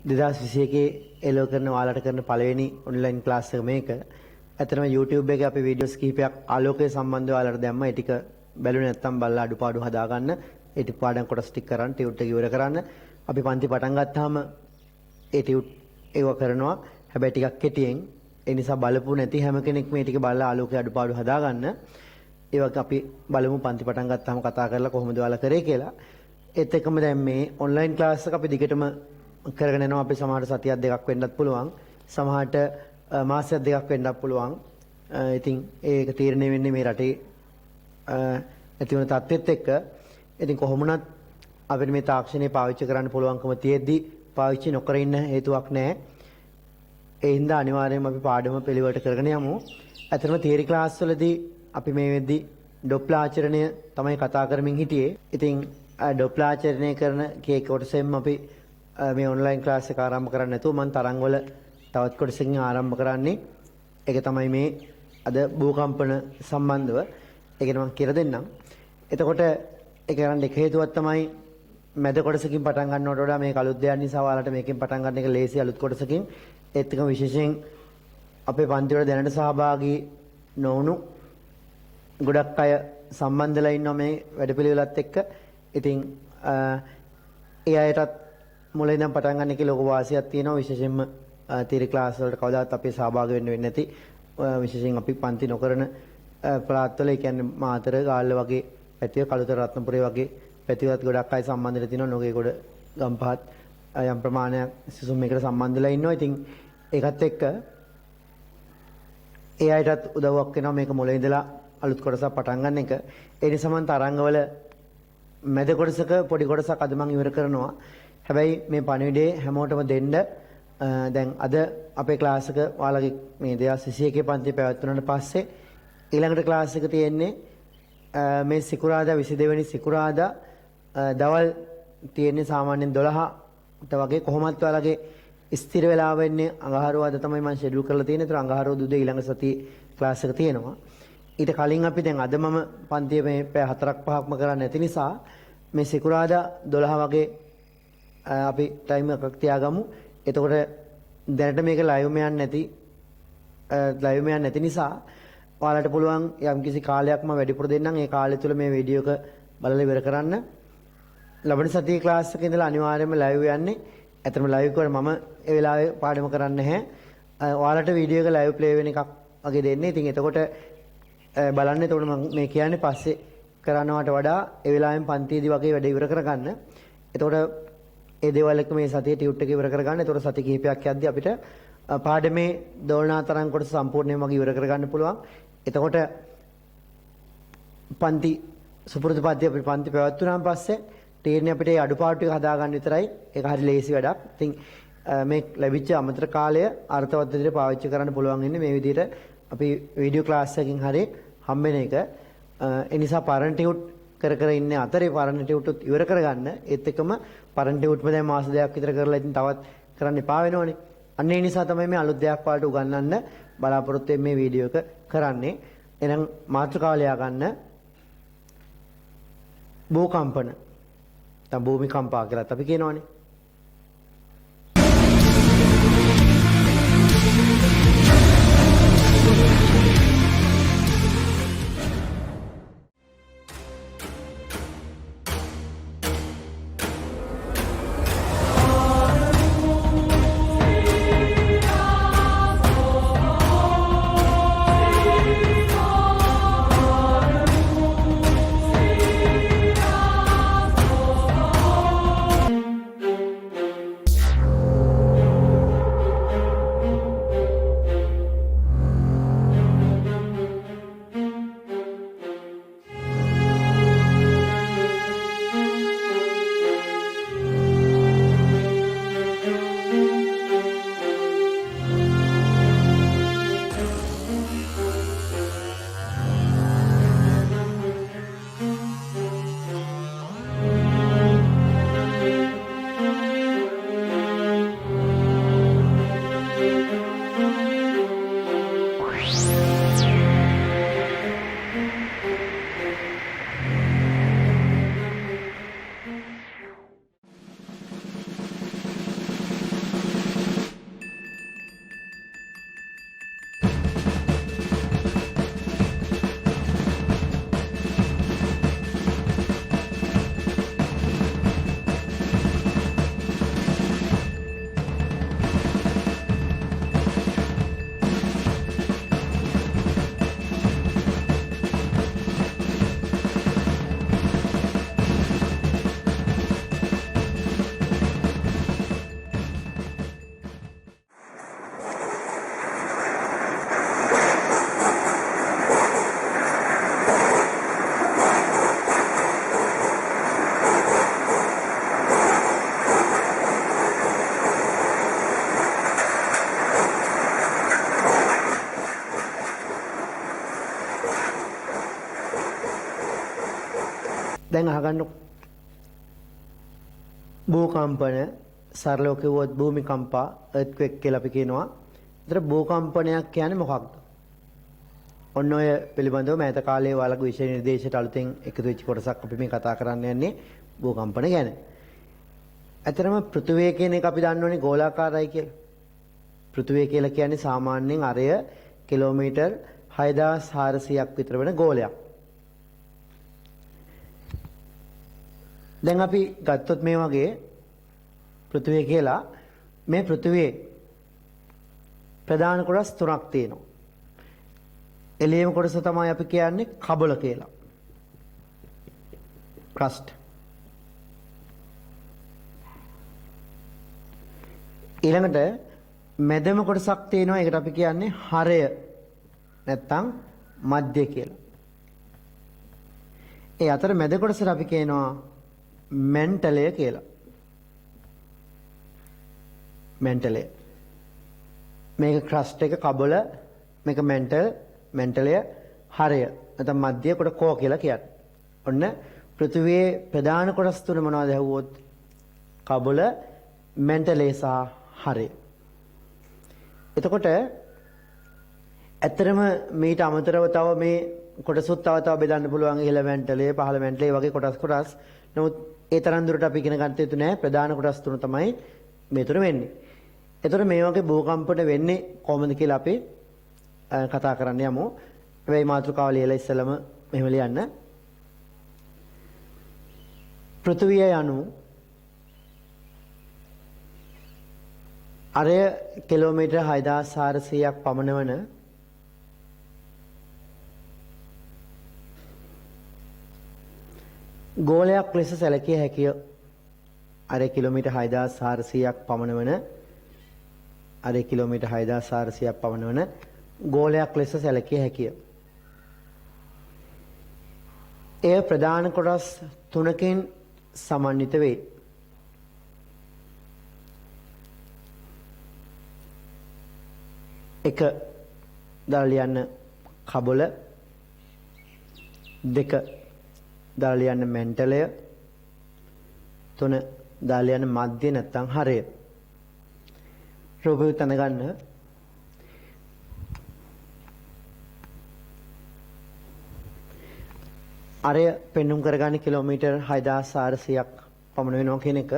2021 එලෝ කරන ඔයාලට කරන පළවෙනි ඔන්ලයින් ක්ලාස් එක මේක. ඇත්තටම YouTube එකේ අපි වීඩියෝස් කිහිපයක් ආලෝකය සම්බන්ධව ඔයාලට දැම්මා. ඒ ටික බැලුවේ නැත්නම් බලලා අඩුපාඩු හදාගන්න. ඒ ටික පාඩම් කොටස් ටික කරන්න, ටියුට් එක ඉවර කරන්න. අපි පන්ති පටන් ගත්තාම ඒ ටියුට් ඒව කරනවා. හැබැයි ටිකක් කෙටියෙන්. ඒ නිසා බලපු නැති හැම කෙනෙක් මේ ටික බලලා ආලෝකය අඩුපාඩු හදාගන්න. ඒක අපි බලමු පන්ති පටන් ගත්තාම කතා කරලා කොහොමද ඔයාලා කරේ කියලා. ඒත් එක්කම දැන් මේ ඔන්ලයින් ක්ලාස් එක අපි දිගටම කරගෙන යනවා. අපි සමහරට සතියක් දෙකක් වෙන්නත් පුළුවන්. සමහරට මාසයක් දෙකක් වෙන්නත් පුළුවන්. ඉතින් ඒක තීරණය වෙන්නේ මේ රටේ ඇති වෙන තත්ත්වෙත් එක්ක. ඉතින් කොහොමුණත් අපිට මේ තාක්ෂණය පාවිච්චි කරන්න පුළුවන්කම තියෙද්දි පාවිච්චි නොකර ඉන්න හේතුවක් නැහැ. ඒ හින්දා අනිවාර්යයෙන්ම අපි පාඩම පිළිවෙලට කරගෙන යමු. ඇත්තටම තියරි ක්ලාස් වලදී අපි මේ වෙද්දි ඩොප්ලර් ආචරණය තමයි කතා කරමින් හිටියේ. ඉතින් ඩොප්ලර් ආචරණය කරන කේ කොටසෙන් අපි මේ ඔන්ලයින් ක්ලාස් එක ආරම්භ කරන්න නැතුව මම තරංගවල තවත් කොටසකින් ආරම්භ කරන්නේ. ඒක තමයි මේ අද භූකම්පන සම්බන්ධව. ඒක මම කියලා දෙන්නම්. එතකොට ඒක කරන්න එක හේතුවක් තමයි මැද කොටසකින් පටන් ගන්නවට වඩා මේක අලුත් දෙයක් නිසා ඔයාලට මේකෙන් පටන් ගන්න එක ලේසි අලුත් කොටසකින්. ඒත් එක විශේෂයෙන් අපේ පන්ති වල දැනට සහභාගී නොවුණු ගොඩක් අය සම්බන්ධලා ඉන්නවා මේ වැඩපිළිවෙලත් එක්ක. ඉතින් ඒ අයටත් මුලින් ඉඳන් පටන් ගන්න එකේ ලොකු වාසියක් තියෙනවා. විශේෂයෙන්ම තියරි ක්ලාස් වලට කවදාවත් අපි සහභාගී වෙන්න වෙන්නේ නැති විශේෂයෙන් අපි පන්ති නොකරන පළාත්වල, ඒ කියන්නේ මාතර, ගාල්ල වගේ පැතිව, කළුතර, රත්නපුරේ වගේ පැතිවලත් ගොඩක් අය සම්බන්ධ වෙලා තිනවා. නොගේගොඩ, ගම්පහත් යම් ප්‍රමාණයක් සිසුන් මේකට සම්බන්ධලා ඉන්නවා. ඉතින් ඒකත් එක්ක ඒ අයටත් උදව්වක් වෙනවා මේක මුලින් ඉඳලා අලුත් කොටසක් පටන් ගන්න එක. ඒ නිසා මම තරංගවල මැද කොටසක පොඩි කොටසක් අද මම ඉවර කරනවා. හැබැයි මේ පණිවිඩය හැමෝටම දෙන්න. දැන් අද අපේ ක්ලාස් එක ඔයාලගේ මේ 2021 පන්ති පැවැත්වුණාට පස්සේ ඊළඟට ක්ලාස් එක තියෙන්නේ මේ සිකුරාදා 22 වෙනි සිකුරාදා දවල් තියෙන්නේ සාමාන්‍යයෙන් 12ට වගේ. කොහොමත් ඔයාලගේ ස්ථිර වෙලා වෙන්නේ අඟහරුවාද තමයි මම ෂෙඩියුල් කරලා තියෙන්නේ. ඒතර අඟහරුවාද උදේ ඊළඟ සතියේ ක්ලාස් එක තියෙනවා. ඊට කලින් අපි දැන් අද මම පන්තියේ මේ පැය 4ක් 5ක්ම කරන්නේ නැති නිසා මේ සිකුරාදා 12 වගේ අපි ටයිම් එකක් තියාගමු. එතකොට දැනට මේක ලයිව් එක යන්නේ නැති නිසා ඔයාලට පුළුවන් යම්කිසි කාලයක් මම වැඩිපුර දෙන්නම්. ඒ කාලය තුල මේ වීඩියෝ එක බලලා ඉවර කරන්න. ලබන සතියේ ක්ලාස් එකේ ඉඳලා අනිවාර්යයෙන්ම ලයිව් යන්නේ. ඇත්තටම ලයිව් කරලා මම ඒ වෙලාවේ පාඩම කරන්නේ නැහැ. ඔයාලට වීඩියෝ එක ලයිව් ප්ලේ වෙන එකක් වගේ දෙන්නේ. ඉතින් එතකොට බලන්න. එතකොට මම මේ කියන්නේ පස්සේ කරනවට වඩා ඒ වෙලාවෙන් පන්තියේදී වගේ වැඩ ඉවර කරගන්න. එතකොට ඒ දේවල් එක්ක මේ සතියේ ටියුට් එක ඉවර කරගන්න. එතකොට සති කිහිපයක් යද්දී අපිට පාඩමේ දෝලනාතරංග කොටස සම්පූර්ණයෙන්ම වගේ ඉවර කරගන්න පුළුවන්. එතකොට පන්ති සුපුරුදු පන්ති අපි පන්ති පැවැත්වුණාන් පස්සේ තීරණේ අපිට ඒ අඩුපාඩු ටික හදාගන්න විතරයි. ඒක හරි ලේසි වැඩක්. ඉතින් මේ ලැබිච්ච අමතර කාලය අර්ථවත් විදිහට පාවිච්චි කරන්න පුළුවන් ඉන්නේ මේ විදිහට අපි වීඩියෝ ක්ලාස් එකකින් හරි හම්බෙන එක. ඒ නිසා පරණ ටියුට් කර ඉන්නේ අතරේ පරණ ටියුට්ත් ඉවර කරගන්න. ඒත් එක්කම පරණ ටියුට්ම දැන් මාස දෙකක් විතර කරලා ඉතින් තවත් කරන්න එපා වෙනවනේ. අන්න ඒ නිසා තමයි මේ අලුත් දෙයක් වලට උගන්වන්න බලාපොරොත්තු වෙන්නේ මේ වීඩියෝ එක කරන්නේ. එහෙනම් මාතෘකාව ලියා ගන්න. භූකම්පන. නැත්නම් භූමිකම්පා කියලාත් අපි කියනවනේ. දැන් අහගන්න භූකම්පන සරලව කිව්වොත් භූමිකම්පා earthquake කියලා අපි කියනවා. ඒතර භූකම්පනයක් කියන්නේ මොකක්ද? ඔන්න ඔය පිළිබඳව මෑත කාලයේ ඔයාලගේ විෂය නිර්දේශයට අලුතෙන් එකතු වෙච්ච කොටසක් අපි මේ කතා කරන්න යන්නේ භූකම්පන ගැන. ඇතරම පෘථිවිය කියන එක අපි දන්න ඕනේ ගෝලාකාරයි කියලා. පෘථිවිය කියලා කියන්නේ සාමාන්‍යයෙන් අරය කිලෝමීටර් 6400ක් විතර වෙන ගෝලයක්. දැන් අපි ගත්තොත් මේ වගේ පෘථිවිය කියලා මේ පෘථිවියේ ප්‍රධාන කොටස් තුනක් තියෙනවා. එළියම කොටස තමයි අපි කියන්නේ කබල කියලා. ක්‍රස්ට්. ඊළඟට මැදම කොටසක් තියෙනවා. ඒකට අපි කියන්නේ හරය නැත්තම් මධ්‍ය කියලා. ඒ අතර මැද කොටසට අපි කියනවා මෙන්ටලය කියලා. මෙන්ටලය. මේක ක්‍රස්ට් එක කබල, මේක මෙන්ටලය හරය නැත්නම් මධ්‍ය කොට කෝ කියලා කියන්නේ. ඔන්න පෘථිවියේ ප්‍රධාන කොටස් තුන මොනවද ඇහුවොත් කබල, මෙන්ටලය සහ හරය. එතකොට ඇත්තටම මීට අමතරව තව මේ කොටසුත් තව බෙදන්න පුළුවන්. ඉහළ මෙන්ටලය, පහළ මෙන්ටලය වගේ කොටස්. නමුත් ඒ තරම් දුරට අපි ඉගෙන ගන්න යුතු නෑ. ප්‍රධාන කොටස් තුන තමයි මේ තුන වෙන්නේ. එතකොට මේ වගේ භූකම්පන වෙන්නේ කොහොමද කියලා අපි කතා කරන්න යමු. හැබැයි මාතෘකාව ලියලා ඉස්සෙල්ලම මෙහෙම ලියන්න. පෘථිවිය යනු අරය කිලෝමීටර් 6400ක් පමණ වන ගෝලයක් ලෙස සැලකිය හැකිය. අරය කිලෝමීටර් 6400ක් පමණ වන අරය කිලෝමීටර් 6400ක් පමණ වන ගෝලයක් ලෙස සැලකිය හැකිය. එය ප්‍රධාන කොටස් තුනකින් සමන්විත වේ. එක දාලා ලියන්න කබල, දෙක දාලා ලියන්න මෙන්ටලය, තුන දාලා ලියන්න මධ්‍ය නැත්නම් හරය. රූපය තන ගන්න. අරය පෙන්눔 කරගන්න කිලෝමීටර් 6400ක් පමණ වෙනවා කියන එක.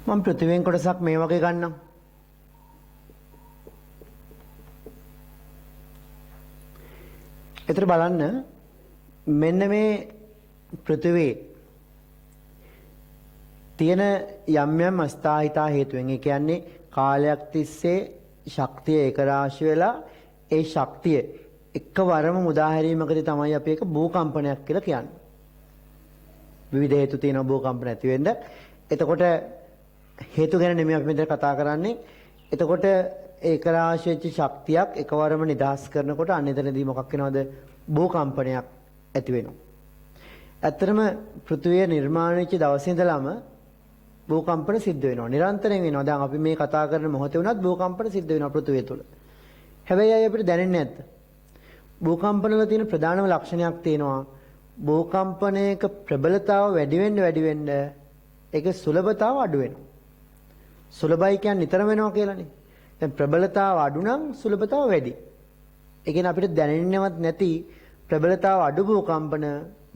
මම පෘථිවියෙන් කොටසක් මේ වගේ ගන්නම්. එතන බලන්න මෙන්න මේ පෘථිවියේ තියෙන යම් අස්ථායිතා හේතුවෙන්, ඒ කියන්නේ කාලයක් තිස්සේ ශක්තිය ඒකරාශී වෙලා ඒ ශක්තිය එකවරම මුදා හැරීමකදී තමයි අපි ඒක භූකම්පනයක් කියලා කියන්නේ. විවිධ හේතු තියෙනවා භූකම්පන ඇති වෙන්න. එතකොට හේතු ගැන නෙමෙයි අපි මෙතන කතා කරන්නේ. එතකොට ඒකරාශී වෙච්ච ශක්තියක් එකවරම නිදහස් කරනකොට අන්න එතනදී මොකක් වෙනවද? භූකම්පනයක් ඇති වෙනවා. ඇත්තටම පෘථිවිය නිර්මාණය වෙච්ච දවසේ ඉඳලම භූකම්පන සිද්ධ වෙනවා. නිරන්තරයෙන් වෙනවා. දැන් අපි මේ කතා කරන මොහොතේ වුණත් භූකම්පන සිද්ධ වෙනවා පෘථිවිය තුළ. හැබැයි අපිට දැනෙන්නේ නැද්ද? භූකම්පන වල තියෙන ප්‍රධානම ලක්ෂණයක් තියෙනවා. භූකම්පනයක ප්‍රබලතාව වැඩි වෙන්න ඒකේ සුලභතාව අඩු වෙනවා. සුලභයි කියන්නේ නිතරම වෙනවා කියලානේ. දැන් ප්‍රබලතාව අඩු නම් සුලභතාව වැඩි. ඒ කියන්නේ අපිට දැනෙන්නවත් නැති ප්‍රබලතාව අඩු භූකම්පන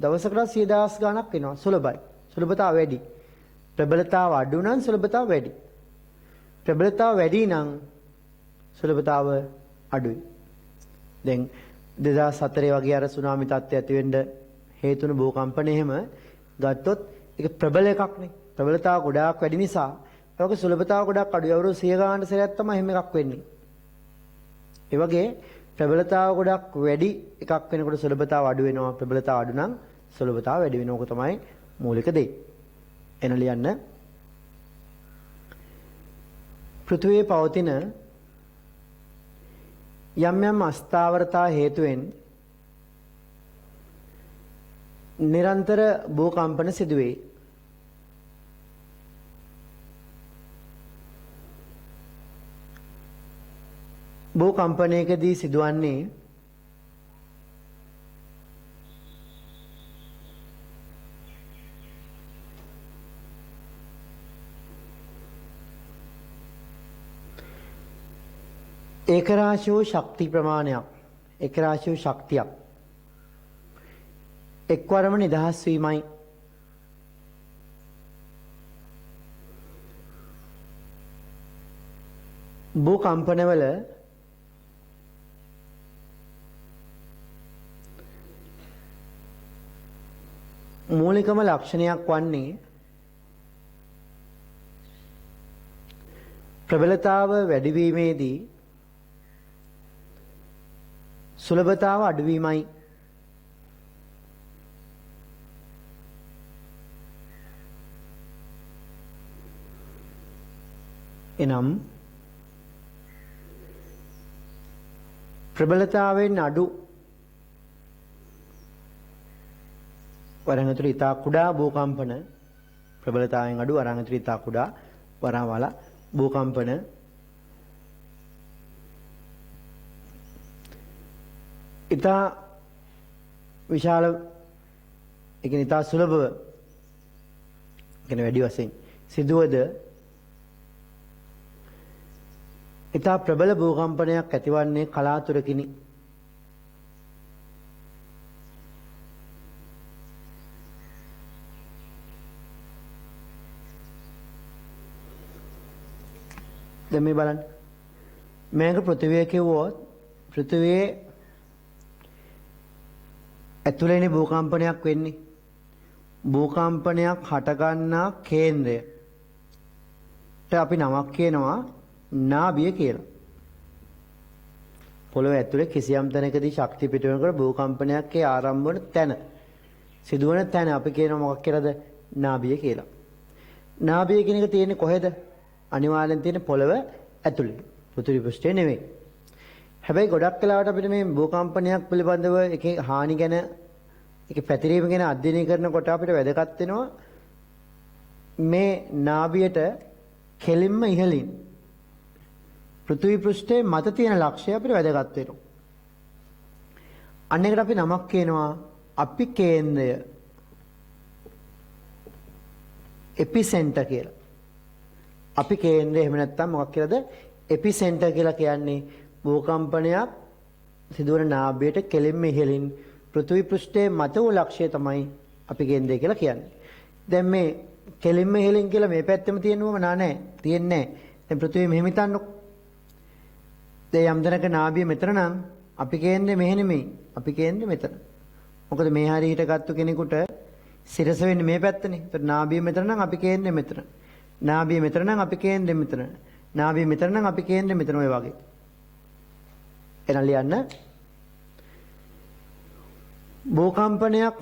දවසකට 100,000 ගණක් වෙනවා. සුලභයි. සුලභතාව වැඩි. ප්‍රබලතාව අඩු නම් සුලභතාව වැඩි. ප්‍රබලතාව වැඩි නම් සුලභතාව අඩුයි. දැන් 2004 වගේ අර සුනාමි තත්ත්වය ඇති වෙන්න හේතුන භූකම්පන එහෙම ගත්තොත් ඒක ප්‍රබල එකක් නේ. ප්‍රබලතාව ගොඩාක් වැඩි නිසා ඒක සුලභතාව ගොඩක් අඩුයි. අවුරුදු 100 ගානට සැරයක් තමයි එහෙම එකක් වෙන්නේ. ඒ වගේ ප්‍රබලතාව ගොඩක් වැඩි එකක් වෙනකොට සුලභතාව අඩු වෙනවා. ප්‍රබලතාව අඩු නම් සුලභතාව වැඩි වෙනවා. ඕක තමයි මූලික දේ. එන ලියන්න. පෘථිවියේ පවතින යම් යම් අස්ථාවරතා හේතුවෙන් නිරන්තර භූකම්පන සිදුවේ. භූකම්පනයකදී සිදුවන්නේ ඒකරාශී වූ ශක්ති ප්‍රමාණයක්, ඒකරාශී වූ ශක්තියක් එක්වරම නිදහස් වීමයි. භූකම්පනවල මූලිකම ලක්ෂණයක් වන්නේ ප්‍රබලතාව වැඩිවීමේදී සුලභතාව අඩුවීමයි. එනම් ප්‍රබලතාවෙන් අඩු වරහන් ඇතුළේ ඉතා කුඩා භූකම්පන, ප්‍රබලතාවෙන් අඩු වරහන් ඇතුළේ ඉතා කුඩා වරහවල භූකම්පන ඉතා විශාල, ඒ කියන්නේ ඉතා සුලභව, ඒ කියන්නේ වැඩි වශයෙන් සිදුවද ඉතා ප්‍රබල භූකම්පනයක් ඇතිවන්නේ කලාතුරකිනි. දැන් මේ බලන්න, මේක පෘථිවිය කිව්වොත් පෘථිවියේ ඇතුළේනේ භූකම්පනයක් වෙන්නේ. භූකම්පනයක් හටගන්නා කේන්ද්‍රයට අපි නමක් කියනවා නාභිය කියලා. පොළොව ඇතුලේ කිසියම් තැනකදී ශක්තිය පිට වෙනකොට භූකම්පනයක් ඒ ආරම්භ වන තැන, සිදුවන තැන අපි කියනවා මොකක් කියලාද? නාභිය කියලා. නාභිය කියන එක තියෙන්නේ කොහෙද? අනිවාර්යෙන් තියෙන්නේ පොළොව ඇතුලේ, පෘථිවි පෘෂ්ඨයේ නෙවෙයි. හැබැයි ගොඩක් වෙලාවට අපිට මේ භූකම්පනයක් පිළිබඳව ඒකේ හානි ගැන, ඒකේ පැතිරීම ගැන අධ්‍යයනය කරනකොට අපිට වැදගත් වෙනවා මේ නාභියට කෙලින්ම ඉහළින් පෘථිවි පෘෂ්ඨයේ මත තියෙන ලක්ෂය අපිට වැදගත් වෙනවා. අන්න ඒකට අපි නමක් කියනවා අපිකේන්ද්‍රය, එපිසෙන්ටර් කියලා. අපිකේන්ද්‍රය එහෙම නැත්නම් මොකක් කියලාද? එපිසෙන්ටර් කියලා කියන්නේ භූකම්පනයක් සිදුවන නාභියට කෙලින්ම ඉහළින් පෘථිවි පෘෂ්ඨයේ මත වූ ලක්ෂය තමයි අපිකේන්ද්‍රය කියලා කියන්නේ. දැන් මේ කෙලින්ම ඉහළින් කියලා මේ පැත්තෙම තියෙනවම නෑ, තියෙන්නේ නෑ. දැන් පෘථිවිය මෙහෙම හිතන්නකො. දැන් යම් දරක නාභිය මෙතන නම් අපිකේන්ද්‍රය මෙහෙ නෙමෙයි, අපිකේන්ද්‍රය මෙතන. මොකද මේ හරිය හිටගත්තු කෙනෙකුට සිරස වෙන්නේ මේ පැත්තනේ. ඒතර නාභිය මෙතන නම් අපිකේන්ද්‍රය මෙතන. නාභිය මෙතන නම් අපිකේන්ද්‍රය මෙතන. නාභිය මෙතන නම් අපිකේන්ද්‍රය මෙතන, ඔය වගේ. එන ලියන්න. භූකම්පනයක්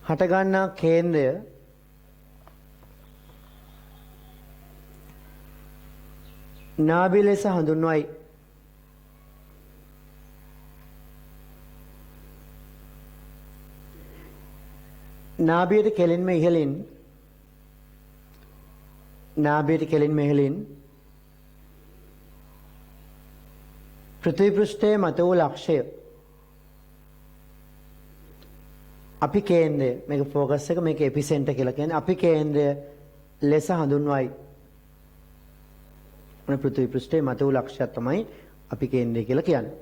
හටගන්නා කේන්ද්‍රය නාභිය ලෙස හඳුන්වයි. නාභියට කෙලින්ම ඉහළින්, නාභියට කෙලින්ම ඉහළින් පෘථිවි පෘෂ්ඨයේ මත වූ ලක්ෂය අපිකේන්ද්‍රය, මේක ફોකස් එක, මේක එපිසෙන්ටර් කියලා කියන්නේ අපිකේන්ද්‍රය ලෙස හඳුන්වයි. මොන පෘථිවි පෘෂ්ඨයේ මත වූ ලක්ෂය තමයි අපිකේන්ද්‍රය කියලා කියන්නේ.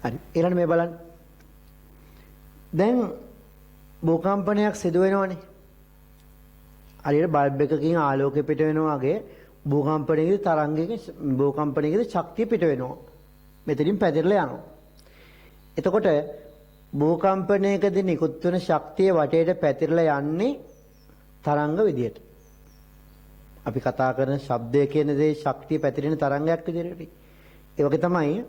හරි, ඊළඟ මේ බලන්න. දැන් භූකම්පනයක් සිදු වෙනවනේ. හරියට බල්බ් එකකින් ආලෝකය පිට වෙනවා වගේ භූකම්පනයේදී තරංගයක, භූකම්පනයේදී ශක්තිය පිට වෙනවා. මෙතනින් පැතිරලා යනවා. එතකොට භූකම්පනයකදී නිකුත් වෙන ශක්තිය වටේට පැතිරලා යන්නේ තරංග විදියට. අපි කතා කරන ශබ්දය කියන දේ ශක්තිය පැතිරෙන තරංගයක් විදියට. ඒ වගේ තමයි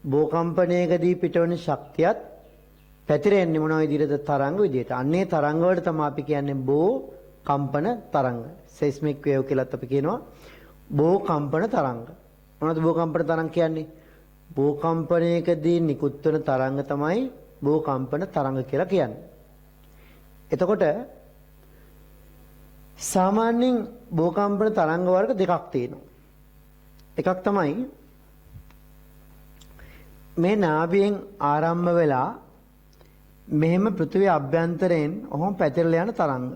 භූකම්පනයකදී පිටවන ශක්තියත් පැතිරෙන්නේ මොන විදිහටද? තරංග විදියට. අන්නේ තරංග වලට තමයි අපි කියන්නේ භූකම්පන තරංග. සෙයිස්මික් වේව් කියලාත් අපි කියනවා. භූකම්පන තරංග. මොනවද භූකම්පන තරංග කියන්නේ? භූකම්පනයකදී නිකුත් වෙන තරංග තමයි භූකම්පන තරංග කියලා කියන්නේ. එතකොට සාමාන්‍යයෙන් භූකම්පන තරංග වර්ග දෙකක් තියෙනවා. එකක් තමයි මේ නාභියෙන් ආරම්භ වෙලා මෙහෙම පෘථිවිය අභ්‍යන්තරයෙන් ඔහොම පැතිරලා යන තරංග.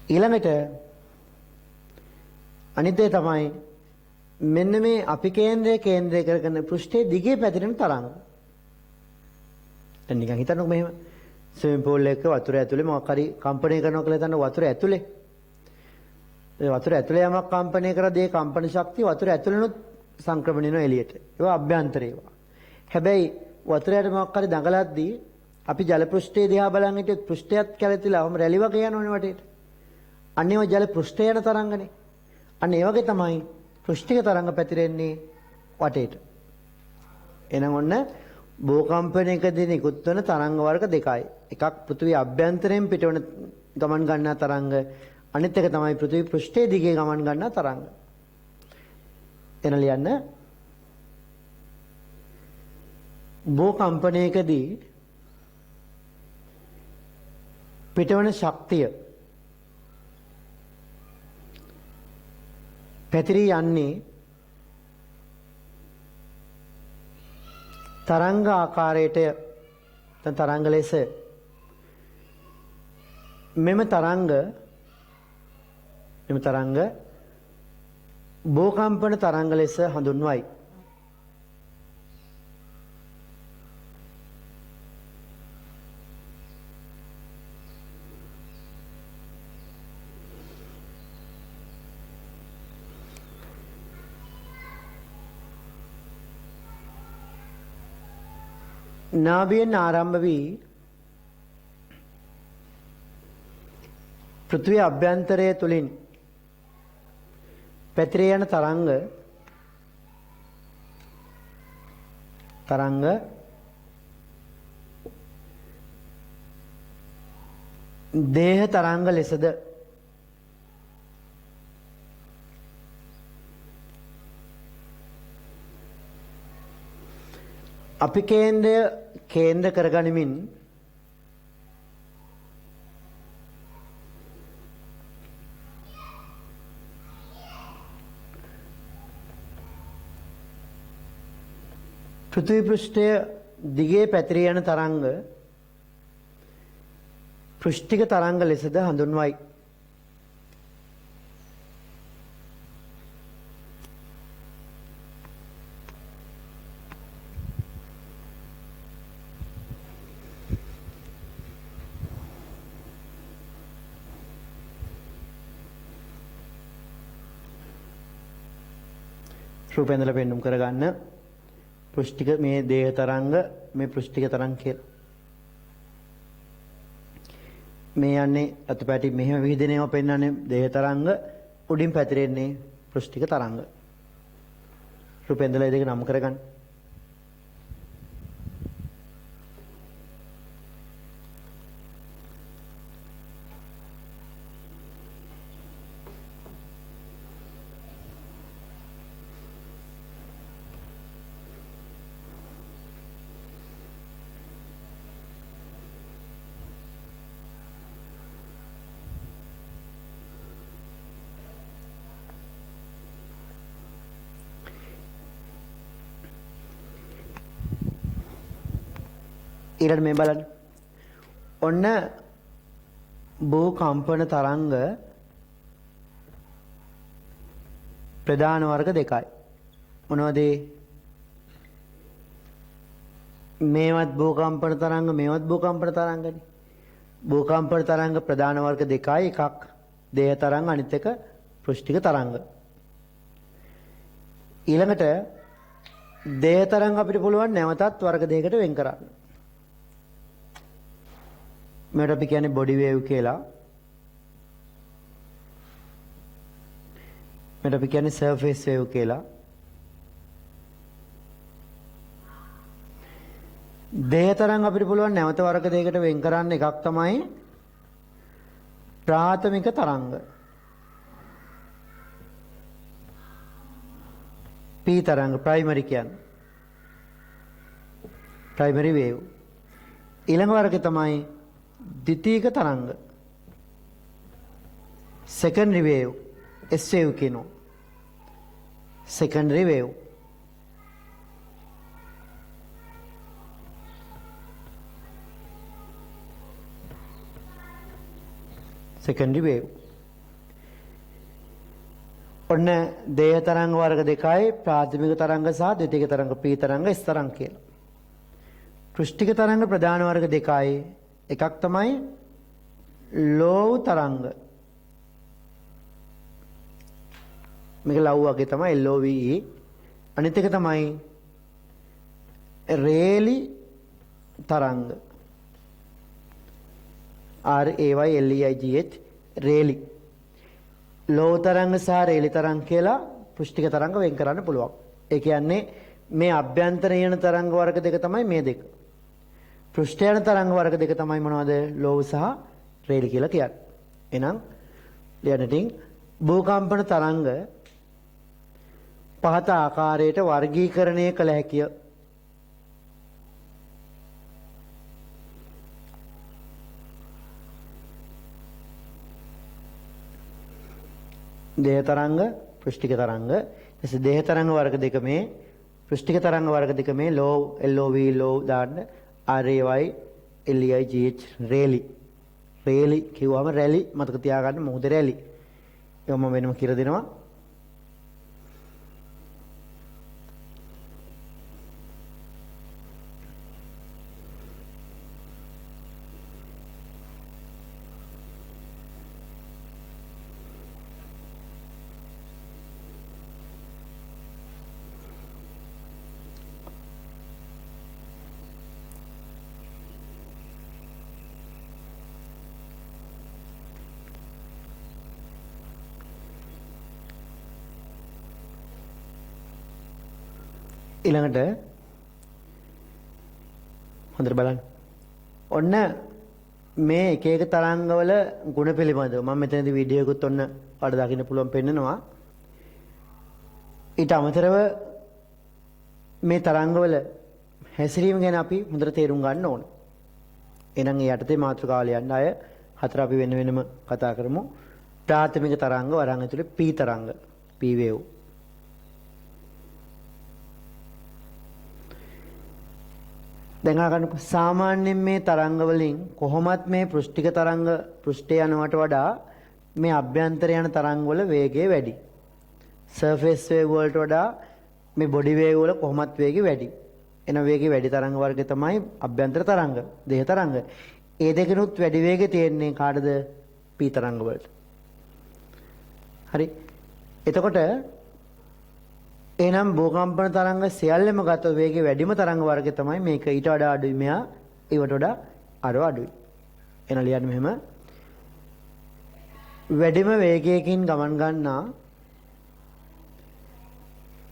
ඊළඟට අනිත් දේ තමයි මෙන්න මේ අපි කේන්ද්‍රය කරගෙන පෘෂ්ඨයේ දිගේ පැතිරෙන තරංග. දැන් නිකන් හිතන්නකෝ මෙහෙම ස්විමින් pool එකක වතුර ඇතුලේ මොකක් හරි කම්පණය කරනවා කියලා හිතන්න වතුර ඇතුලේ. ඒ වතුර ඇතුලේ යමක් කම්පණය කරද්දී ඒ කම්පන ශක්තිය වතුර ඇතුලේනොත් සංක්‍රමණය වෙනවා එළියට. ඒවා අභ්‍යන්තරේ ඒවා. හැබැයි වතුරයට මොකක් හරි දඟලද්දී අපි ජල පෘෂ්ඨයේ දිහා බලන් හිටියොත් පෘෂ්ඨයත් කැළතිලා වම රැලි වගේ යනවනේ වටේට. අන්න ඒවා ජල පෘෂ්ඨය යන තරංගනේ. අන්න ඒ වගේ තමයි පෘෂ්ඨික තරංග පැතිරෙන්නේ වටේට. එහෙනම් ඔන්න භූකම්පනයකදී නිකුත් වෙන තරංග වර්ග දෙකයි. එකක් පෘථිවි අභ්‍යන්තරයෙන් පිටවන ගමන් ගන්නා තරංග, අනිත් එක තමයි පෘථිවි පෘෂ්ඨයේ දිගේ ගමන් ගන්නා තරංග. එන ලියන්න භූකම්පනයකදී පිටවන ශක්තිය පැතිරී යන්නේ තරංග ආකාරයට තරංග ලෙස. මෙම තරංග භූකම්පන තරංග ලෙස හඳුන්වයි. නාභියෙන් ආරම්භ වී පෘථිවි අභ්‍යන්තරය තුලින් පැතිර යන තරංග දේහ තරංග ලෙසද අපි කේන්ද්‍ර කරගනිමින් පෘථිවි පෘෂ්ඨය දිගේ පැතිර යන තරංග පෘෂ්ඨික තරංග ලෙසද හඳුන්වයි. රූපෙන්දල පෙන්නුම් කරගන්න පෘෂ්ඨික මේ දේහ තරංග මේ පෘෂ්ඨික තරංග කියලා. මේ යන්නේ අතපැටි මෙහෙම විහිදෙනේව පෙන්වන්නේ දේහ තරංග, උඩින් පැතිරෙන්නේ පෘෂ්ඨික තරංග. රූපෙන්දල දෙක නම් කරගන්න. ඊළඟ මේ බලන්න. ඔන්න භූකම්පන තරංග ප්‍රධාන වර්ග දෙකයි. මොනවද? මේවත් භූකම්පන තරංග, මේවත් භූකම්පන තරංගනේ. භූකම්පන තරංග ප්‍රධාන වර්ග දෙකයි. එකක් දේහ තරංග, අනිත් එක පෘෂ්ඨික තරංග. ඊළඟට දේහ තරංග අපිට පුළුවන් නැවතත් වර්ග දෙකකට වෙන් කරන්න. මේකට අපි කියන්නේ බොඩි වේව් කියලා. මේකට අපි කියන්නේ සර්ෆේස් වේව් කියලා. දේහ තරංග අපිට පුළුවන් නැවත වර්ග දෙකකට වෙන් කරන්න. එකක් තමයි ප්‍රාථමික තරංග. P තරංග ප්‍රයිමරි කියන්නේ. Primary wave. ඊළඟ වර්ගය තමයි ද්විතීයික තරංග. secondary wave S wave කියනවා. secondary wave. secondary wave. ඔන්න දේහ තරංග වර්ග දෙකයි ප්‍රාථමික තරංග සහ ද්විතීයික තරංග P තරංග S තරංග කියලා. පෘෂ්ඨික තරංග ප්‍රධාන වර්ග දෙකයි. එකක් තමයි ලෝව් තරංග. මේක ලව් වගේ තමයි LOVE. අනිත් එක තමයි රේලි තරංග. RAYLEIGH රේලි. ලෝව් තරංග සහ රේලි තරංග කියලා පෘෂ්ඨික තරංග වෙන් කරන්න පුළුවන්. ඒ කියන්නේ මේ අභ්‍යන්තරයේ යන තරංග වර්ග දෙක තමයි මේ දෙක. පෘෂ්ඨයන තරංග වර්ග දෙක තමයි මොනවද? ලෝව් සහ රේලි කියලා කියන්නේ. එහෙනම් ලියන්නටින් භූකම්පන තරංග පහත ආකාරයට වර්ගීකරණය කළ හැකිය. දේහ තරංග, පෘෂ්ඨික තරංග. එසේ දේහ තරංග වර්ග දෙක මේ, පෘෂ්ඨික තරංග වර්ග දෙක මේ ලෝව් LOV ලෝව් දාන්න RAYLEIGH රේලි. රේලි කිව්වම රැලි මතක තියාගන්න මොකද රැලි. ඒක මම වෙනම කියලා දෙනවා. ඊළඟට හොඳට බලන්න. ඔන්න මේ එක එක තරංගවල ගුණ පිළිබඳව මම මෙතනදී වීඩියෝ එකකුත් ඔන්න ඔයාලට දකින්න පුළුවන් පෙන්නනවා. ඊට අමතරව මේ තරංගවල හැසිරීම ගැන අපි හොඳට තේරුම් ගන්න ඕන. එහෙනම් ඒ යටතේ මාතෘකාව ලියන්න අය හතර අපි වෙන වෙනම කතා කරමු. ප්‍රාථමික තරංග වරන් ඇතුලේ P තරංග P wave. දැන් අහගන්න සාමාන්‍යයෙන් මේ තරංග වලින් කොහොමත් මේ පෘෂ්ඨික තරංග පෘෂ්ඨය යනවට වඩා මේ අභ්‍යන්තර යන තරංග වල වේගය වැඩි. surface wave වලට වඩා මේ body wave වල කොහොමත් වේගය වැඩි. එන වේගය වැඩි තරංග වර්ගය තමයි අභ්‍යන්තර තරංග, දේහ තරංග. ඒ දෙකනොත් වැඩි වේගය තියෙන්නේ කාටද? P තරංග වලට. හරි. එතකොට එහෙනම් භූකම්පන තරංග සියල්ලම ගත වේගය වැඩිම තරංග වර්ගය තමයි මේක. ඊට වඩා අඩුයි මෙහා, ඊට වඩා අර අඩුයි. එන ලියන්න මෙහෙම. වැඩිම වේගයකින් ගමන් ගන්නා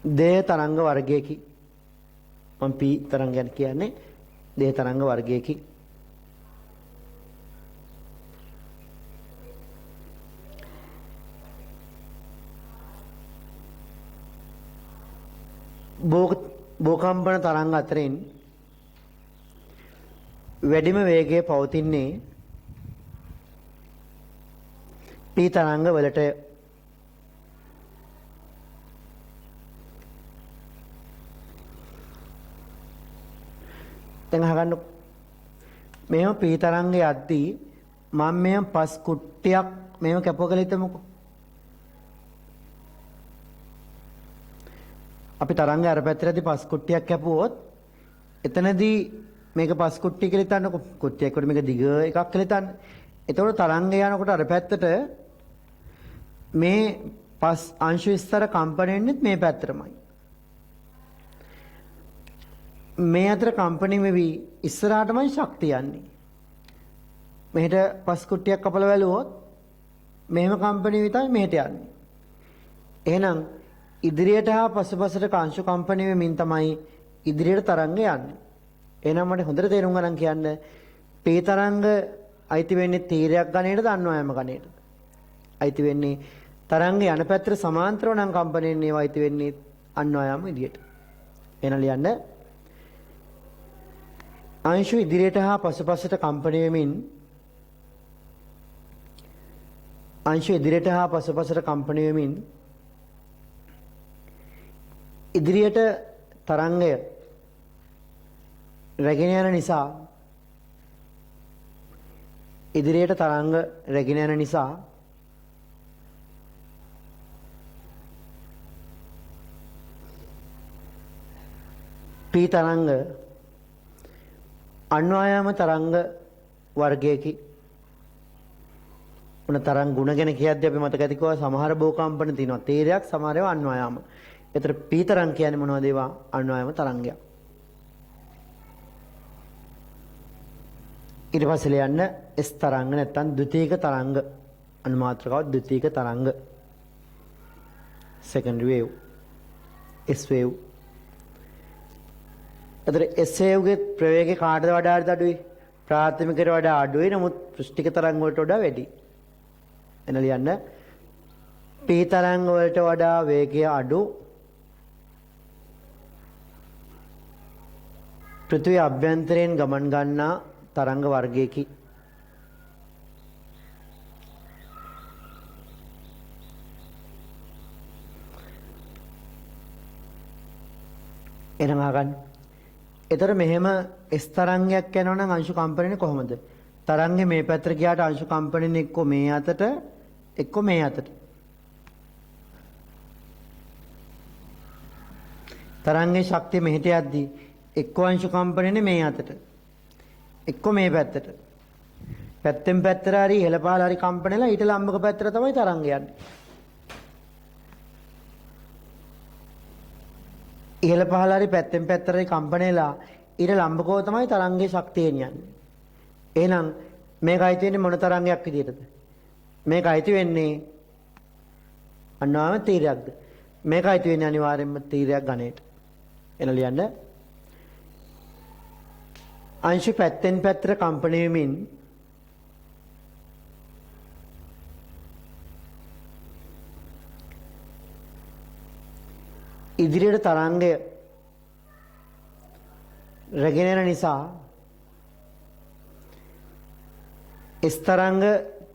දේහ තරංග වර්ගයකි. මම P තරංගයන් කියන්නේ දේහ තරංග වර්ගයකි. භූකම්පන තරංග අතරින් වැඩිම වේගය පවතින්නේ P තරංග වලට. දැන් අහගන්න මේව P තරංගයේ යද්දී මම මෙය පස් කුට්ටියක් මේව කැපුව කියලා හිතමුකෝ. අපි තරංගය අර පැත්තටදී පස් කුට්ටියක් කැපුවොත් එතනදී මේක පස් කුට්ටිය කියලා හිතන්නකො. කුට්ටියක් වල මේක දිග එකක් කියලා හිතන්න. එතකොට තරංගය යනකොට අර පැත්තට මේ පස් අංශු විස්තර කම්පණය වෙන්නේ මේ පැත්තටමයි. මේ අතර කම්පණය වෙවි ඉස්සරහටමයි ශක්තිය යන්නේ. මෙහෙට පස් කුට්ටියක් කපලා වැළුවොත් මෙහෙම කම්පණය විතරයි මෙහෙට යන්නේ. එහෙනම් ඉදිරියට හා පසුපසට කාංශු කම්පණය වෙමින් තමයි ඉදිරියට තරංග යන්නේ. එහෙනම් මට හොඳට තේරුම් ගන්න කියන්න P තරංග අයිති වෙන්නේ තීරයක් ගණේටද අන්වායම ගණේටද? අයිති වෙන්නේ තරංගය යන පැත්තට සමාන්තරව නම් කම්පණය වෙන්නේ ඒවා අයිති වෙන්නේ අන්වායම විදියට. එන ලියන්න අංශු ඉදිරියට හා පසුපසට කම්පණය වෙමින් අංශු ඉදිරියට හා පසුපසට කම්පණය වෙමින් ඉදිරියට තරංගය රැගෙන යන නිසා ඉදිරියට තරංග රැගෙන යන නිසා P තරංග අන්වායාම තරංග වර්ගයකි. උන තරංග ගුණ ගැන කියද්දී අපි මතක ඇති කව සමහර බෝකම්පන තියෙනවා. තීරයක් සමහර ඒවා අන්වායාම. ඒතර P තරංග කියන්නේ මොනවද? ඒවා අන්වායාම තරංගයක්. ඊට පස්සේ ලියන්න S තරංග නැත්නම් ද්විතීයික තරංග. අනුමාත්‍රකව ද්විතීයික තරංග. secondary wave. S wave. අතර S wave ගේ ප්‍රවේගය කාටද වඩා අඩුයි? ප්‍රාථමිකයට වඩා අඩුයි. නමුත් පෘෂ්ඨික තරංග වලට වඩා වැඩි. එන ලියන්න P තරංග වලට වඩා වේගය අඩු. පෘථිවි අභ්‍යන්තරයෙන් ගමන් ගන්නා තරංග වර්ගයකි. එනම අහගන්න. ඒතර මෙහෙම S තරංගයක් යනවා නම් අංශු කම්පණය කොහොමද? තරංගේ මේ පැත්තට ගියාට අංශු කම්පණය එක්ක මේ අතට එක්ක මේ අතට. තරංගේ ශක්තිය මෙහෙට යද්දී එක්ක අංශු කම්පණයනේ මේ අතට. එක්ක මේ පැත්තට. පැත්තෙන් පැත්තට හරි ඉහළ පහළ හරි කම්පණයලා ඊට ලම්බක පැත්තට තමයි තරංග යන්නේ. ඉහළ පහළ හරි පැත්තෙන් පැත්තට හරි කම්පණයලා ඊට ලම්බකව තමයි තරංගයේ ශක්තිය යන්නේ. එහෙනම් මේක අයිති වෙන්නේ මොන තරංගයක් විදියටද? මේක අයිති වෙන්නේ අන්වාම තීරයක්ද? මේක අයිති වෙන්නේ අනිවාර්යයෙන්ම තීරයක් ගණයට. එන ලියන්න අංශු පැත්තෙන් පැත්තට කම්පණය වෙමින් ඉදිරියට තරංගය රැගෙන යන නිසා S තරංග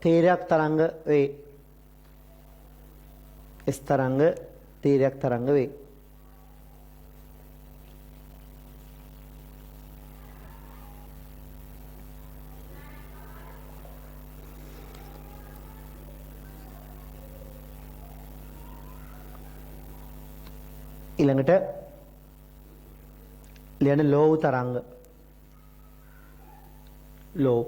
තීරයක් තරංග වේ. S තරංග තීරයක් තරංග වේ. ඊළඟට ලියන ලෝව තරංග. ලෝව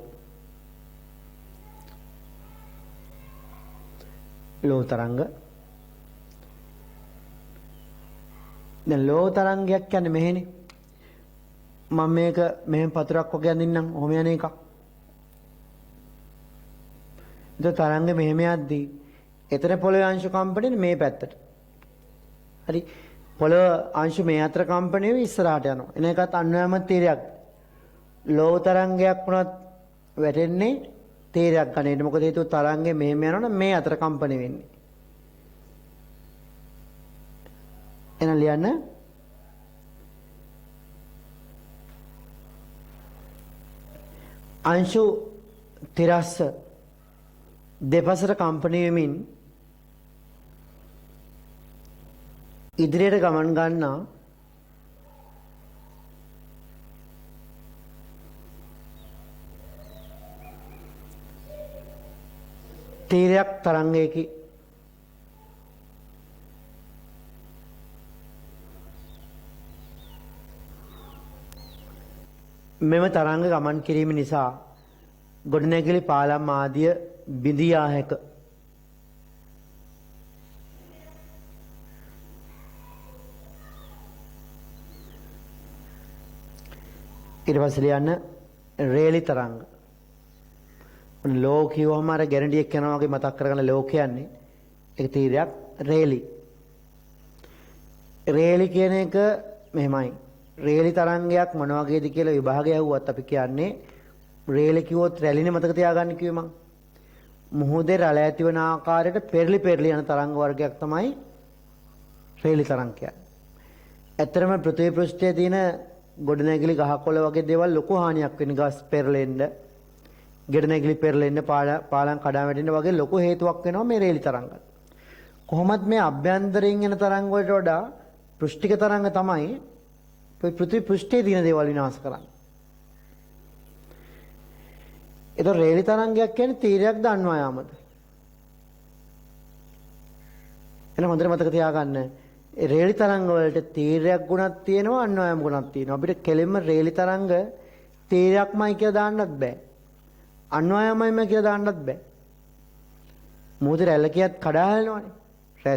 තරංග. දැන් ලෝව තරංගයක් කියන්නේ මෙහෙනේ. මම මේක මෙහෙම පතුරක් වගේ අඳින්නම්. ඔහොම යන එකක්. ඒක තරංගෙ මෙහෙම යද්දී එතන පොළවේ අංශු කම්පණය මේ පැත්තට. හරි. පොළව අංශු මේ අතර කම්පණය වෙයි ඉස්සරහට යනවා. එන එකත් අන්වයම තීරයක්. ලෝව තරංගයක් වුණත් වැටෙන්නේ තීරයක් ගන්නේට. මොකද හේතුව තරංගේ මෙහෙම යනවනම් මේ අතර කම්පණය වෙන්නේ. එන ලියන්න අංශු තිරස්ස දෙපසට කම්පණය වෙමින් ඉදිරියට ගමන් ගන්නා තීරයක් තරංගයකි. මෙම තරංග ගමන් කිරීම නිසා ගොඩනැගිලි පාලම් ආදිය බිඳී යා හැක. ඊට පස්සේ ලියන්න රේලි තරංග. ලෝ කියවම අර ගැරන්ඩියක් යනවා වගේ මතක් කරගන්න ලෝ කියන්නේ. ඒක තීරයක් රේලි. රේලි කියන එක මෙහෙමයි. රේලි තරංගයක් මොන වගේද කියලා විභාගය ඇහුවත් අපි කියන්නේ රේල කිව්වොත් රැලිනේ මතක තියාගන්න කිව්වේ මං. මුහුදේ රැළ ඇති වෙන ආකාරයට පෙරලි යන තරංග වර්ගයක් තමයි රේලි තරංග කියන්නේ. ඇත්තරම පෘථිවි පෘෂ්ඨයේ තියෙන ගොඩනැගිලි ගහකොළ වගේ දේවල් ලොකු හානියක් වෙන ගස් පෙරලෙන්න, ගොඩනැගිලි පෙරලෙන්න, පාලම් කඩා වැටෙන්න වගේ ලොකු හේතුවක් වෙනවා මේ රේලි තරංග. කොහොමත් මේ අභ්‍යන්තරයෙන් එන තරංග වලට වඩා පෘෂ්ඨික තරංග තමයි පෘථිවි පෘෂ්ඨයේ තියෙන දේවල් විනාශ කරන්නේ. ඒක රේලි තරංගයක් කියන්නේ තීරයක් දන්නවා යාමද? එහෙනම් හොඳට මතක තියාගන්න. ඒ රේලි තරංග වලට තීරයක් ගුණක් තියෙනවා, අන්වයම් ගුණක් තියෙනවා. අපිට කෙලින්ම රේලි තරංග තීරයක්මයි කියලා දාන්නත් බෑ. අන්වයමයිම කියලා දාන්නත් බෑ. මොහොත රැල්ල කියත් කඩා හැලෙනවනේ.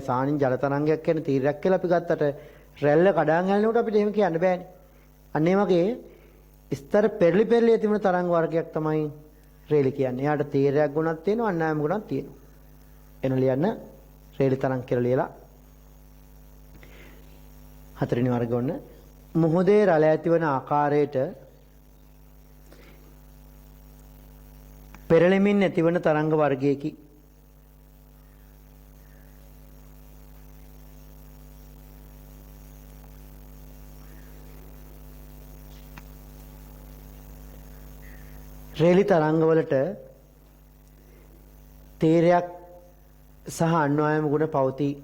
සානින් ජල තරංගයක් කියන්නේ තීරයක් කියලා අපි ගත්තට රැල්ල කඩාන් හැලෙනකොට අපිට එහෙම කියන්න බෑනේ. අන්න ඒ වගේ ස්තර පෙරලි තිබුණ තරංග වර්ගයක් තමයි රේලි කියන්නේ. එයාට තීරයක් ගුණක් තියෙනවා, අන්වයම් ගුණක් තියෙනවා. එන ලියන්න රේලි තරංග කියලා ලියලා හතරවෙනි වර්ගය ඔන්න. මොහොතේ රළ ඇතිවන ආකාරයට පෙරළෙමින් ඇතිවන තරංග වර්ගයකි. රේලි තරංගවලට තීරයක් සහ අන්වයම ගුණ පවතී.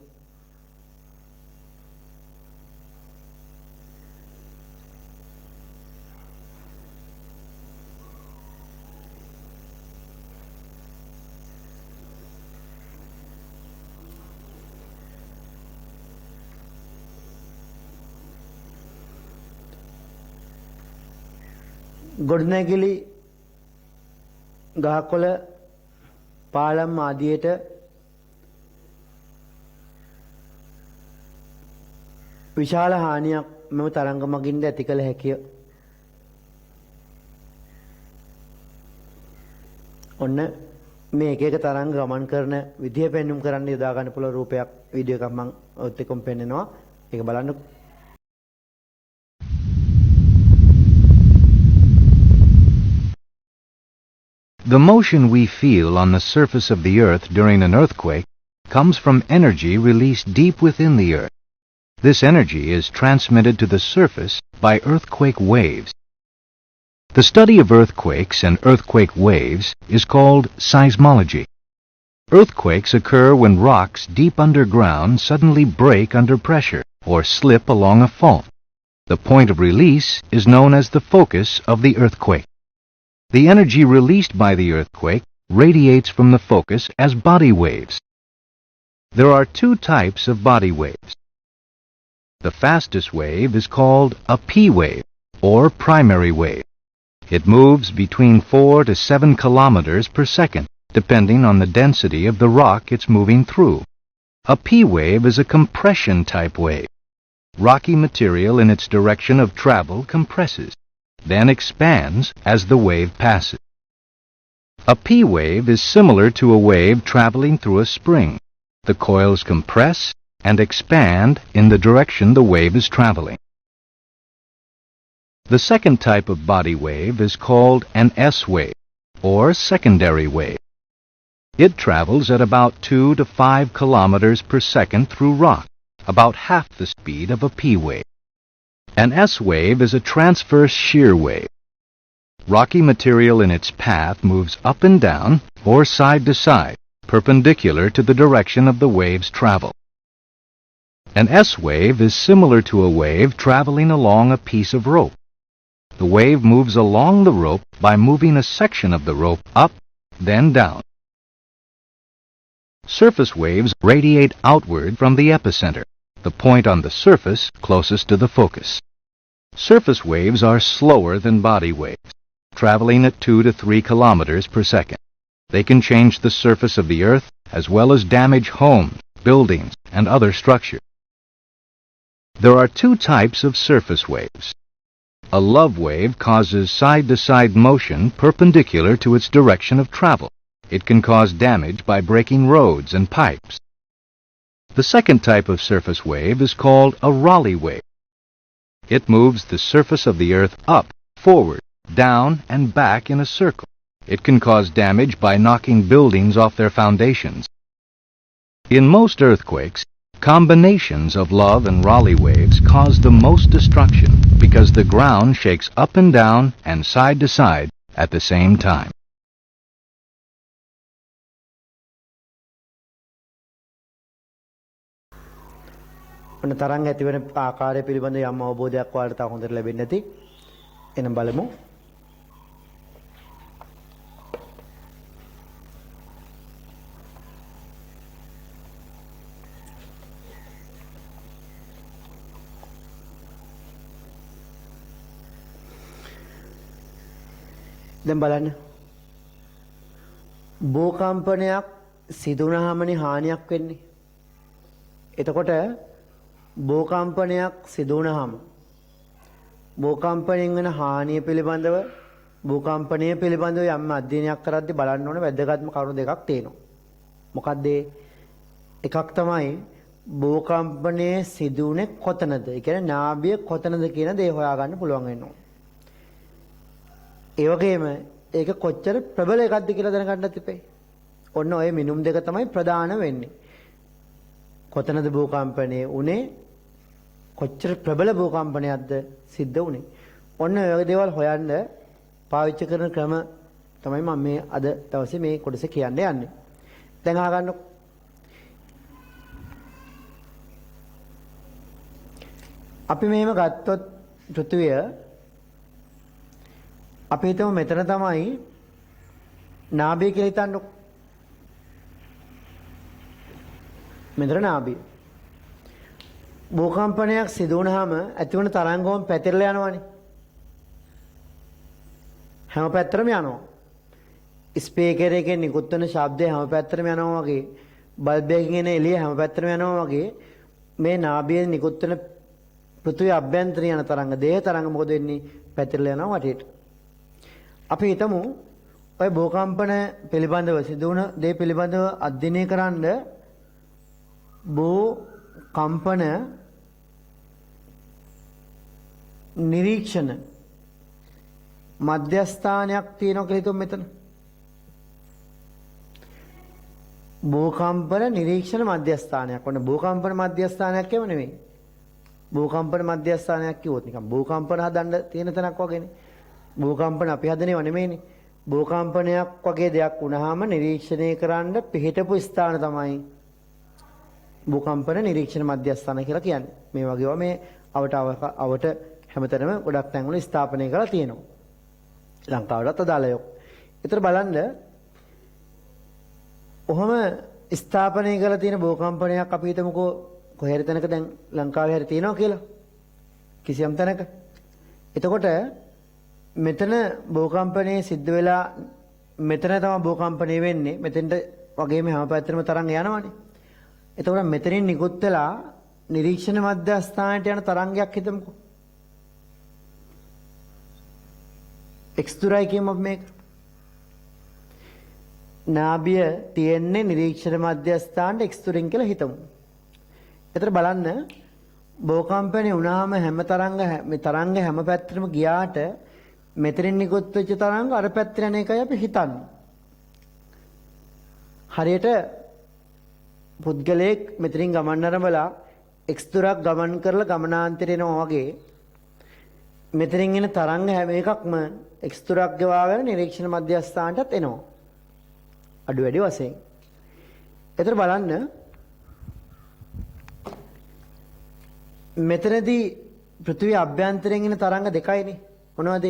ගොඩනැගිලි ගහකොළ පාලම් ආදියට විශාල හානියක් මෙම තරංග මගින්ද ඇති කළ හැකිය. ඔන්න මේ එක එක තරංග ගමන් කරන විදිය පෙන්වුම් කරන්න යොදා ගන්න පුළුවන් රූපයක් වීඩියෝ එකක් මම ඔත් එක්කම පෙන්නනවා. ඒක බලන්න. The motion we feel on the surface of the earth during an earthquake comes from energy released deep within the earth. This energy is transmitted to the surface by earthquake waves. The study of earthquakes and earthquake waves is called seismology. Earthquakes occur when rocks deep underground suddenly break under pressure or slip along a fault. The point of release is known as the focus of the earthquake. The energy released by the earthquake radiates from the focus as body waves. There are two types of body waves. The fastest wave is called a P wave, or primary wave. It moves between 4 to 7 kilometers per second, depending on the density of the rock it's moving through. A P wave is a compression type wave. Rocky material in its direction of travel compresses, then expands as the wave passes. A P wave is similar to a wave traveling through a spring. The coils compress and expand in the direction the wave is traveling. The second type of body wave is called an S wave, or secondary wave. It travels at about 2 to 5 kilometers per second through rock, about half the speed of a P wave. An S wave is a transverse shear wave. Rocky material in its path moves up and down, or side to side, perpendicular to the direction of the wave's travel. An S wave is similar to a wave traveling along a piece of rope. The wave moves along the rope by moving a section of the rope up, then down. Surface waves radiate outward from the epicenter, the point on the surface closest to the focus. Surface waves are slower than body waves, traveling at 2 to 3 kilometers per second. They can change the surface of the earth as well as damage homes, buildings, and other structures. There are two types of surface waves. A love wave causes side-to-side motion perpendicular to its direction of travel. It can cause damage by breaking roads and pipes. The second type of surface wave is called a Rayleigh wave. It moves the surface of the earth up, forward, down, and back in a circle. it can cause damage by knocking buildings off their foundations. In most earthquakes, combinations of love and Raleigh waves cause the most destruction because the ground shakes up and down and side to side at the same time. ඔන්න තරංග ඇතිවන ආකාරය පිළිබඳ යම් අවබෝධයක් ඔයාලට තව හොඳට ලැබෙන්නේ නැති. එනම් බලමු. දැන් බලන්න. භූකම්පනයක් සිදු වුණාමනේ හානියක් වෙන්නේ. එතකොට භූකම්පනයක් සිදු වුණාම භූකම්පණයෙන් වෙන හානිය පිළිබඳව භූකම්පනය පිළිබඳව යම් අධ්‍යයනයක් කරද්දී බලන්න ඕන වැදගත්ම කරුණු දෙකක් තියෙනවා. මොකක්ද එකක් තමයි භූකම්පනයේ සිදු වුණේ කොතනද? ඒ කියන්නේ නාභිය කොතනද කියන දේ හොයාගන්න පුළුවන් වෙනවා. ඒ වගේම ඒක කොච්චර ප්‍රබල එකක්ද කියලා දැනගන්නත් ඉපේ. ඔන්න ඔය මිනුම් දෙක තමයි ප්‍රධාන වෙන්නේ. කොතනද භූකම්පනයේ උනේ? කොච්චර ප්‍රබල භූකම්පනයක්ද සිද්ධ වුනේ? ඔන්න ඔය වගේ දේවල් හොයන්න පාවිච්චි කරන ක්‍රම තමයි මම මේ අද දවසේ මේ කොටසේ කියන්න යන්නේ. දැන් අහගන්න. අපි මෙහෙම ගත්තොත් පෘථිවිය අපි හිතමු මෙතන තමයි නාභිය කියලා හිතන්නකො. මෙතන නාභිය. භූකම්පනයක් සිදු වුණාම ඇතිවන තරංගෝම පැතිරලා යනවනේ. හැම පැත්තටම යනවා. ස්පීකර් එකෙන් නිකුත් වෙන ශබ්දය හැම පැත්තටම යනවා වගේ, බල්බ් එකකින් එන එළිය හැම පැත්තටම යනවා වගේ මේ නාභියෙන් නිකුත් වෙන පෘථිවි අභ්‍යන්තරේ යන තරංග, දේහ තරංග මොකද වෙන්නේ? පැතිරලා යනවා වටේට. අපි හිතමු ඔය භූකම්පන පිළිබඳව සිදු වුණ දේ පිළිබඳව අධ්‍යයනය කරන්න භූකම්පන නිරීක්ෂණ මධ්‍යස්ථානයක් තියෙනවා කියලා හිතමු මෙතන. භූකම්පන නිරීක්ෂණ මධ්‍යස්ථානයක්. ඔන්න භූකම්පන මධ්‍යස්ථානයක් කියව නෙමෙයි. භූකම්පන මධ්‍යස්ථානයක් කිව්වොත් නිකන් භූකම්පන හදන්න තියෙන තැනක් වගේනේ. භූකම්පන අපි හදනේව නෙමෙයිනේ. භූකම්පනයක් වගේ දෙයක් වුණාම නිරීක්ෂණය කරන්න පිහිටපු ස්ථාන තමයි භූකම්පන නිරීක්ෂණ මධ්‍යස්ථාන කියලා කියන්නේ. මේ වගේව මේ අවට හැමතැනම ගොඩක් තැන්වල ස්ථාපනය කරලා තියෙනවා. ලංකාවටත් අදාළයි. ඒතර බලන්න ඔහම ස්ථාපනය කරලා තියෙන භූකම්පනයක් අපි හිතමුකෝ කොහේරි තැනක දැන් ලංකාවේ හැරි තියෙනවා කියලා. කිසියම් තැනක. එතකොට මෙතන භූකම්පනයේ සිද්ධ වෙලා මෙතන තමයි භූකම්පනය වෙන්නේ. මෙතෙන්ට වගේම හැම පැත්තටම තරංග යනවනේ. එතකොට මෙතනින් නිකුත් වෙලා නිරීක්ෂණ මධ්‍යස්ථානයට යන තරංගයක් හිතමුකෝ. x දුරයි කියමු මේක. නාභිය තියෙන්නේ නිරීක්ෂණ මධ්‍යස්ථානට x දුරින් කියලා හිතමු. එතන බලන්න භූකම්පනය වුණාම මේ තරංග හැම පැත්තටම ගියාට මෙතනින් නිකුත් වෙච්ච තරංග අර පැත්තට යන එකයි අපි හිතන්නේ. හරියට පුද්ගලයෙක් මෙතනින් ගමන් අරඹලා x දුරක් ගමන් කරලා ගමනාන්තරේ යනවා වගේ මෙතනින් එන තරංග හැම එකක්ම x දුරක් ගෙවාගෙන නිරීක්ෂණ මධ්‍යස්ථානටත් එනවා. අඩු වැඩි වශයෙන්. එතන බලන්න මෙතනදී පෘථිවි අභ්‍යන්තරයෙන් එන තරංග දෙකයිනේ. මොනවද?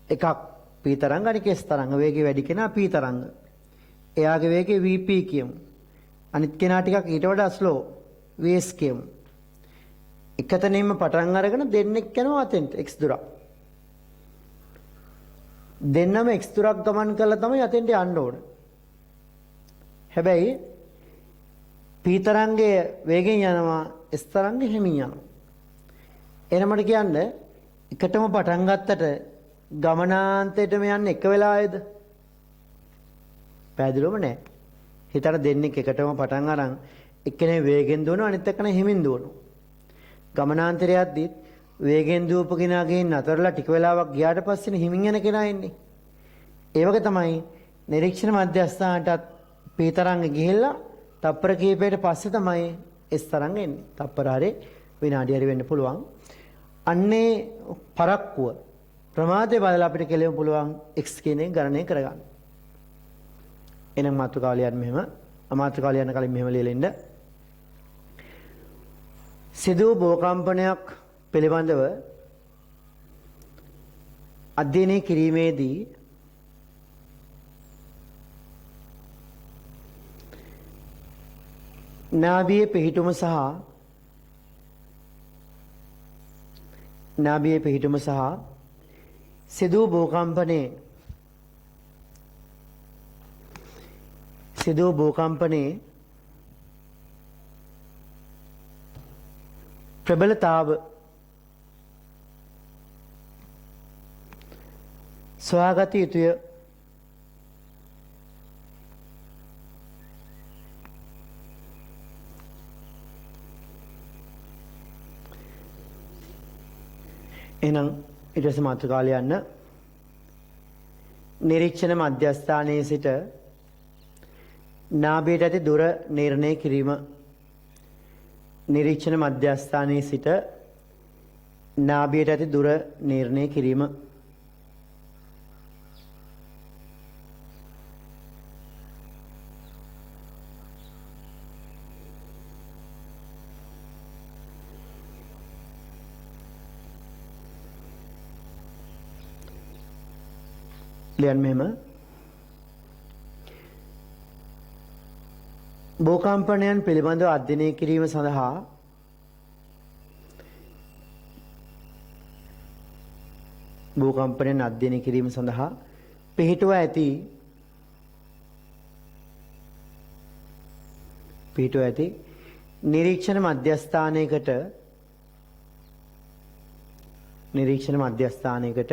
එකක් p තරංග අනික s තරංග. වේගය වැඩි කෙනා p තරංග. එයාගේ වේගය vp කියමු. අනිත් කෙනා ටිකක් ඊට වඩා ස්ලෝ vs කියමු. එකතැනින්ම පටන් අරගෙන දෙන්නෙක් යනවා අතෙන්ට x දුරක්. දෙන්නම x දුරක් ගමන් කළා තමයි අතෙන්ට යන්න ඕන. හැබැයි p තරංගයේ වේගෙන් යනවා s තරංගේ හැමින් යනවා. එනමඩ කියන්නේ එකටම පටන් ගත්තට ගමනාන්තයටම යන්නේ එක වෙලාවේද? පැහැදිලිවම නැහැ. හිතට දෙන්නෙක් එකටම පටන් අරන් එක්කෙනේ වේගෙන් දුවනවා අනිත් එක්කනේ හිමින් දුවනවා. ගමනාන්තරයක්දී වේගෙන් දුවපු කෙනාගෙන් නතරලා ටික වෙලාවක් ගියාට පස්සේනේ හිමින් යන කෙනා එන්නේ. ඒ වගේ තමයි නිරීක්ෂණ මධ්‍යස්ථානටත් P තරංග ගිහිල්ලා තප්පර කීපයකට පස්සේ තමයි S තරංග එන්නේ. තප්පර හරි විනාඩි හරි වෙන්න පුළුවන්. අන්නේ පරක්කුව ප්‍රමාදයේ බලලා අපිට කෙලෙම පුළුවන් x කියන එක ගණනය කරගන්න. එහෙනම් මාතෘකාව ලියන්න මෙහෙම. මාතෘකාව ලියන්න කලින් මෙහෙම ලියලා ඉන්න. සිදු භූකම්පනයක් පිළිබඳව අධ්‍යයනය කිරීමේදී නාභියේ පිහිටුම සහ සිදු භූකම්පනයේ ප්‍රබලතාව සොයාගත යුතුය. එහෙනම් ඊට පස්සේ මාතෘකාව ලියන්න. නිරීක්ෂණ මධ්‍යස්ථානයේ සිට නාභියට ඇති දුර නිර්ණය කිරීම. නිරීක්ෂණ මධ්‍යස්ථානයේ සිට නාභියට ඇති දුර නිර්ණය කිරීම. ලියන්න මෙහෙම. භූකම්පනයන් පිළිබඳව අධ්‍යයනය කිරීම සඳහා පිහිටුවා ඇති නිරීක්ෂණ මධ්‍යස්ථානයකට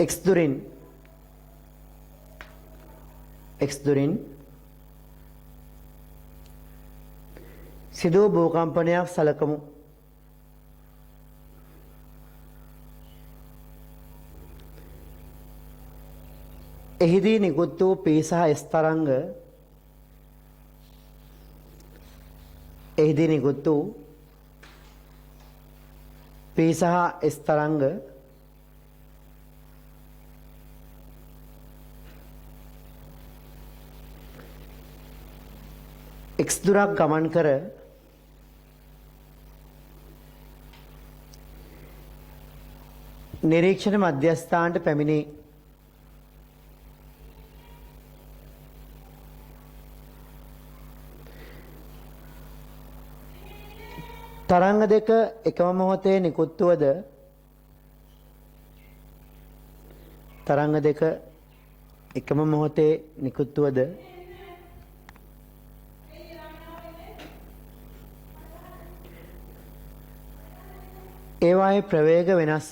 x දුරින් සිදු භූකම්පනයක් සලකමු. එහිදී නිකුත් වූ P සහ S තරංග x දුරක් ගමන් කර නිරීක්ෂණ මධ්‍යස්ථානට පැමිණේ. තරංග දෙක එකම මොහොතේ නිකුත් වුවද ඒවායේ ප්‍රවේග වෙනස්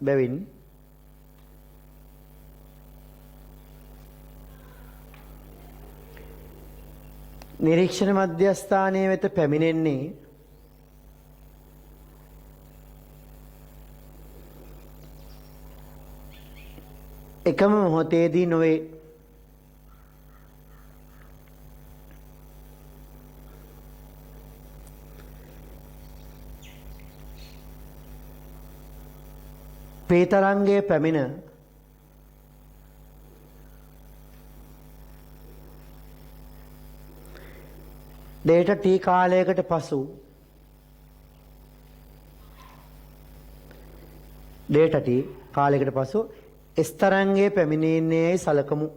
බැවින් නිරීක්ෂණ මධ්‍යස්ථානයේ වෙත පැමිණෙන්නේ එකම මොහොතේදී නොවේ. P තරංගයේ පැමිණ ඩේටා T කාලයකට පසු S තරංගයේ පැමිණෙන්නේයි සලකමු.